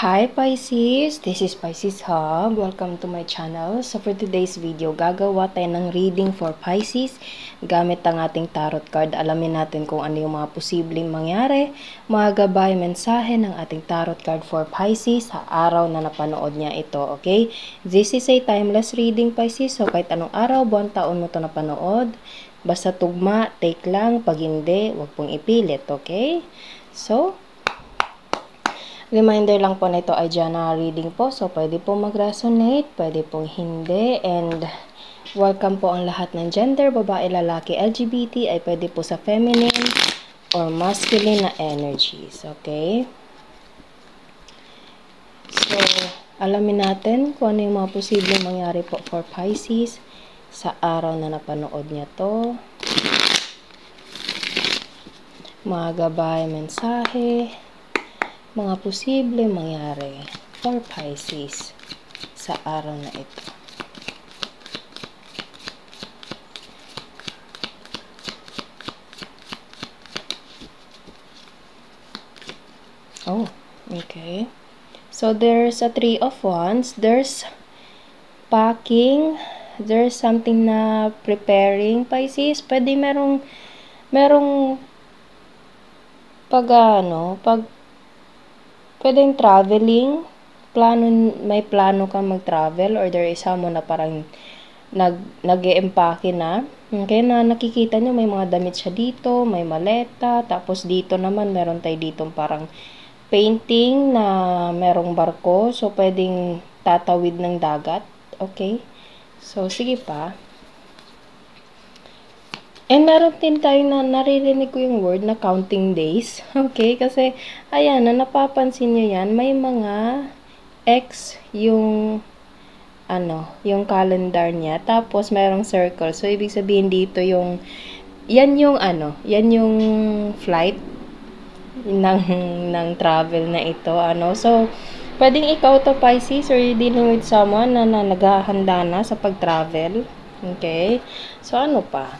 Hi Pisces! This is Pisces Hub. Welcome to my channel. So for today's video, gagawa tayo ng reading for Pisces. Gamit ang ating tarot card, alamin natin kung ano yung mga posibleng mangyari, mga gabay, mensahe ng ating tarot card for Pisces sa araw na napanood niya ito, okay? This is a timeless reading, Pisces. So kahit anong araw, buwan, taon mo ito napanood, basta tugma, take lang. Pag hindi, wag pong ipilit, okay? So, reminder lang po na ito ay general reading po. So, pwede po mag-resonate, pwede pong hindi. And, welcome po ang lahat ng gender, babae, lalaki, LGBT, ay pwede po sa feminine or masculine na energies. Okay? So, alamin natin kung ano yung mga posibleng mangyari po for Pisces sa araw na napanood niya to. Mga gabay, mensahe, mga posible mangyari for Pisces sa araw na ito. Oh, okay. So, there's a Three of Wands. There's packing. There's something na preparing, Pisces. Pwede merong pwedeng traveling, may plano kang mag-travel, or there is someone na parang nag-e-empake na. Okay, na nakikita nyo, may mga damit siya dito, may maleta, tapos dito naman, meron tayo dito parang painting na merong barko, so pwedeng tatawid ng dagat. Okay, so sige pa. And meron din tayo na naririnig ko yung word na counting days. Okay? Kasi, ayan, na napapansin nyo yan, may mga X yung, yung calendar niya. Tapos, merong circle. So, ibig sabihin dito yung, yan yung flight ng travel na ito. So, pwedeng ikaw to, Pisces, or you're dealing with someone na naghahanda na sa pag-travel. Okay? So, ano pa?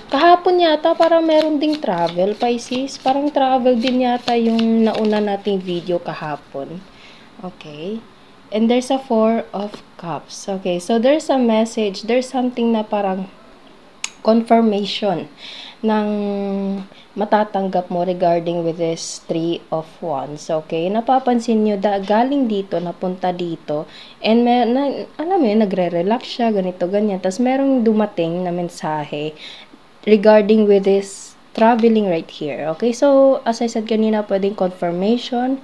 Kahapon yata, parang meron ding travel, Pisces. Parang travel din yata yung nauna nating video kahapon. Okay. And there's a Four of Cups. Okay. So, there's a message. There's something na parang confirmation ng matatanggap mo regarding with this Three of Wands. Okay. Napapansin nyo, galing dito, napunta dito. And alam mo yun, nagre-relax siya, ganito, ganyan. Tapos, merong dumating na mensahe regarding with this traveling right here. Okay, so as I said kanina, pwedeng confirmation,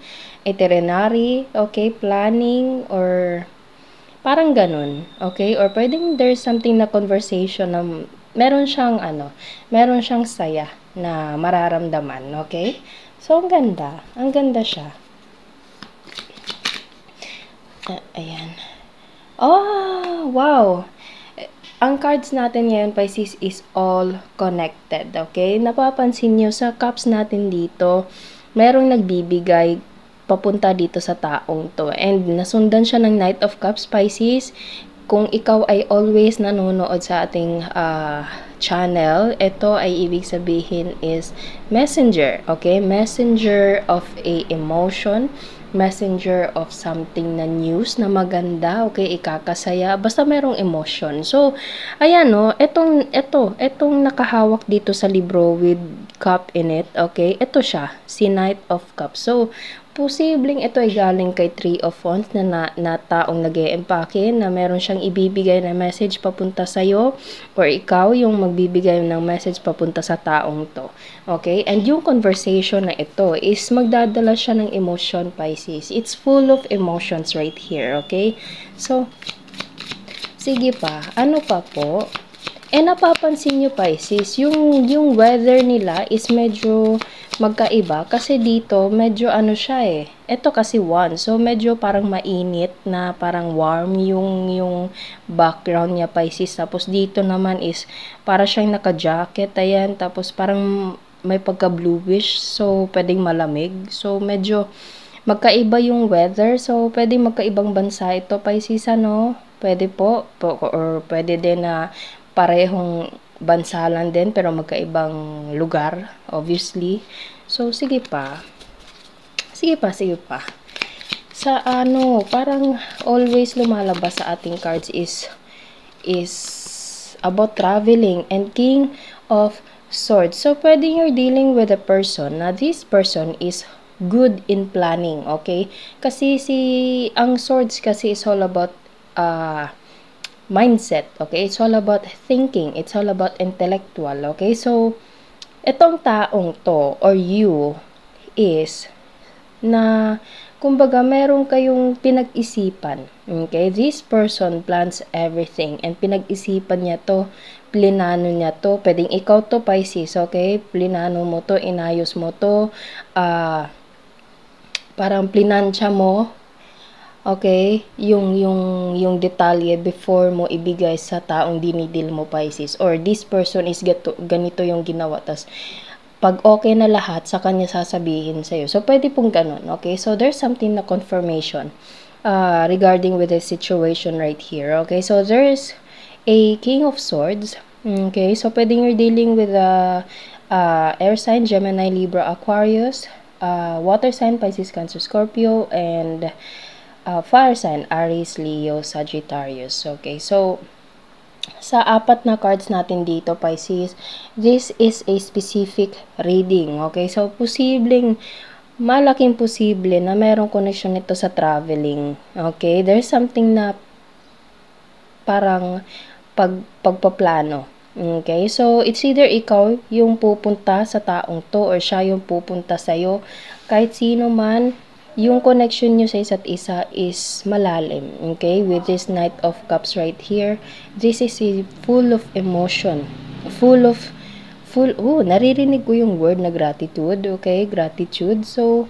itinerary, okay, planning, or parang ganun. Okay, or pwedeng there's something na conversation na meron siyang saya na mararamdaman. Okay, so ang ganda siya. Ayan. Oh, wow! Ang cards natin ngayon, Pisces, is all connected, okay? Napapansin nyo, sa cups natin dito, merong nagbibigay papunta dito sa taong to. And nasundan siya ng Knight of Cups, Pisces. Kung ikaw ay always nanonood sa ating channel, ito ay ibig sabihin is messenger, okay? Messenger of a emotion, messenger of something na news na maganda, okay, ikakasaya, basta merong emotion. So, ayan no, etong nakahawak dito sa libro with cup in it, okay, ito siya, si Knight of Cups. So, posibleng ito ay galing kay Three of Wands na taong nag-e-empake, na meron siyang ibibigay na message papunta sa'yo, or ikaw yung magbibigay ng message papunta sa taong to. Okay? And yung conversation na ito is magdadala siya ng emotion, Pisces. It's full of emotions right here. Okay? So, sige pa. Ano pa po? Napapansin nyo, Pisces, yung weather nila is medyo magkaiba. Kasi dito, medyo siya Ito kasi one. So, medyo parang mainit na parang warm yung background niya, Pisces. Tapos, dito naman is para siyang naka-jacket. Ayan. Tapos, parang may pagka-bluish. So, pwedeng malamig. So, medyo magkaiba yung weather. So, pwedeng magkaibang bansa ito, Pisces, Pwede po. Or pwede din na parehong bansa lang din pero magkaibang lugar, obviously. So, sige pa. sa ano, parang always lumalabas sa ating cards is about traveling and King of Swords. So, pwede you're dealing with a person na this person is good in planning, okay? Kasi ang Swords kasi is all about mindset, okay? It's all about thinking. It's all about intellectual, okay? So, itong taong to or you is na kumbaga meron kayong pinag-isipan. Okay? This person plans everything and pinag-isipan niya to, plinano niya to. Pwedeng ikaw to, Pisces, okay? Plinano mo to, inayos mo to, parang plinansya mo, okay? Yung detalye before mo ibigay sa taong dinidil mo, Pisces. Or this person is ganito yung ginawa. Tas pag okay na lahat, sa kanya sasabihin sa'yo. So, pwede pong ganun, okay? So, there's something na confirmation regarding with the situation right here, okay? So, there's a King of Swords, okay? So, pwede you're dealing with air sign, Gemini, Libra, Aquarius, water sign, Pisces, Cancer, Scorpio, and fire sign, Aries, Leo, Sagittarius, okay? So, sa apat na cards natin dito, Pisces, this is a specific reading, okay? So, malaking posible na mayroong connection nito sa traveling, okay? There's something na parang pagpaplano, okay? So, it's either ikaw yung pupunta sa taong to or siya yung pupunta sa'yo. Kahit sino man, yung connection nyo sa isa't isa is malalim, okay? With this Knight of Cups right here, this is full of emotion, naririnig ko yung word na gratitude, okay? Gratitude. So,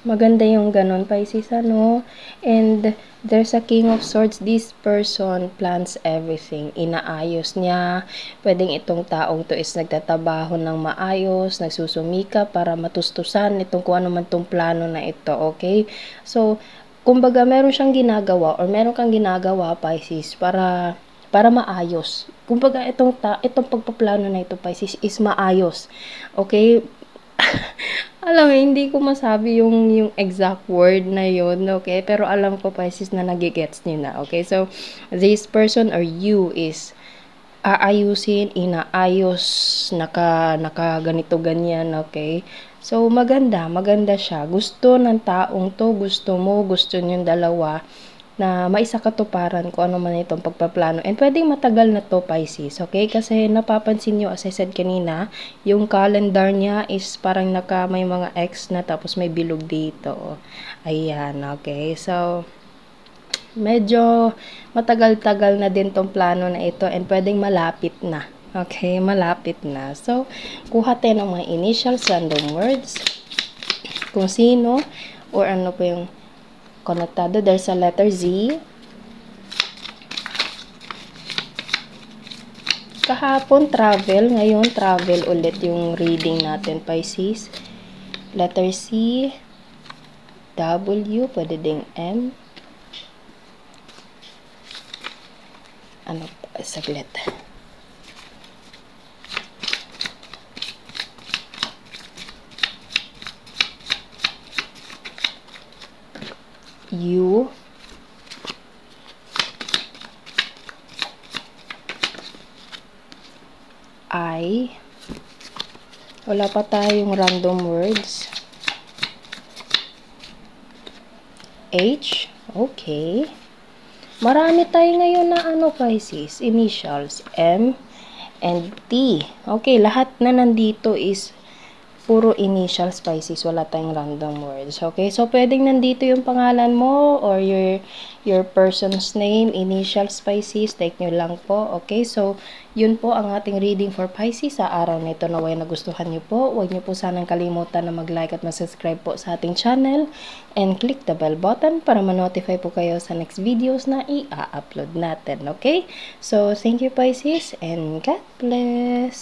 maganda yung ganon, Pisces, ano? And there's a King of Swords. This person plans everything. Inaayos niya. Pwedeng itong taong to is nagtatabaho ng maayos, nagsusumika para matustusan itong kung ano man tong plano na ito, okay? So, kumbaga, meron siyang ginagawa or meron kang ginagawa, Pisces, para maayos. Kumbaga, itong pagpaplano na ito, Pisces, is maayos. Okay? Alam mo, hindi ko masabi yung exact word na yun, okay? Pero alam ko, Pisces, na nagigets niyo na, okay? So, this person or you is aayusin, inaayos, naka ganito, ganyan, okay? So, maganda siya. Gusto ng taong to, gusto mo, gusto niyong dalawa, na maisakatuparan ko ano man itong pagpaplano. And pwedeng matagal na to, Pisces, okay? Kasi napapansin nyo, as I said kanina, yung calendar niya is parang may mga X na tapos may bilog dito. Ayan, okay? So, medyo matagal-tagal na din tong plano na ito and pwedeng malapit na. Okay, malapit na. So, kuha tayo ng mga initials, random words, kung sino, or ano po yung konektado. There's a letter Z. Kahapon travel, ngayon travel ulit yung reading natin, Pisces. Letter C, W, pwede ding M. Ano pa, saglit. U, I, wala pa tayong random words. H, okay. Marami tayo ngayon na Pisces, initials, M and T. Okay, lahat na nandito is puro initials, Pisces, wala tayong random words. Okay, so pwedeng nandito yung pangalan mo or your person's name, initials, Pisces, take nyo lang po. Okay, so yun po ang ating reading for Pisces sa araw nito. Naway nagustuhan nyo po. Huwag nyo po sanang kalimutan na mag-like at mag-subscribe po sa ating channel and click the bell button para ma-notify po kayo sa next videos na i-upload natin. Okay, so thank you, Pisces, and God bless!